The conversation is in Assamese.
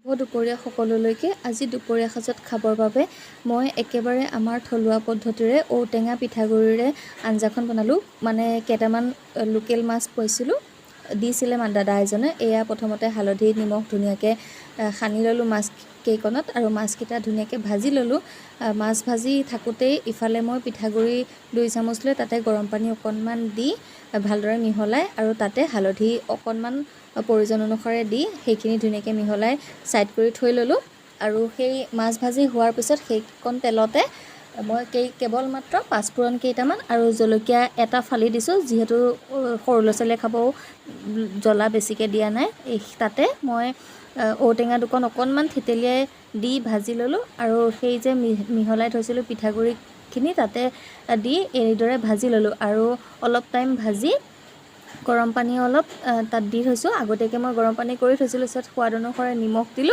দুপৰীয়া সকলোলৈকে আজি দুপৰীয়া সাজত খাবৰ বাবে মই একেবাৰে আমাৰ থলুৱা পদ্ধতিৰে ঔটেঙা পিঠাগুড়িৰে আঞ্জাখন বনালোঁ। মানে কেইটামান লোকেল মাছ পাইছিলোঁ, দিছিলে দাদা এজনে। এয়া প্ৰথমতে হালধি নিমখ ধুনীয়াকৈ সানি ল'লোঁ মাছকেইকণত আৰু মাছকেইটা ধুনীয়াকৈ ভাজি ল'লোঁ। মাছ ভাজি থাকোঁতেই ইফালে মই পিঠাগুড়ি 2 চামুচ লৈ তাতে গৰম পানী অকণমান দি ভালদৰে মিহলাই আৰু তাতে হালধি অকণমান প্ৰয়োজন অনুসাৰে দি সেইখিনি ধুনীয়াকৈ মিহলাই ছাইড কৰি থৈ ল'লোঁ। আৰু সেই মাছ ভাজি হোৱাৰ পিছত সেইকণ তেলতে মই কেৱল মাত্ৰ পাঁচফোৰণ কেইটামান আৰু জলকীয়া এটা ফালি দিছোঁ, যিহেতু সৰু ল'ৰা ছোৱালীয়ে খাব, জ্বলা বেছিকৈ দিয়া নাই। তাতে মই ঔটেঙা দুকণ অকণমান থেতেলিয়াই দি ভাজি ল'লোঁ আৰু সেই যে মিহলাই থৈছিলোঁ পিঠাগুড়িখিনি তাতে দি এইদৰে ভাজি ল'লোঁ আৰু অলপ টাইম ভাজি গৰম পানী অলপ তাত দি থৈছোঁ। আগতীয়াকৈ মই গৰম পানী কৰি থৈছিলোঁ, পিছত সোৱাদ অনুসাৰে নিমখ দিলোঁ।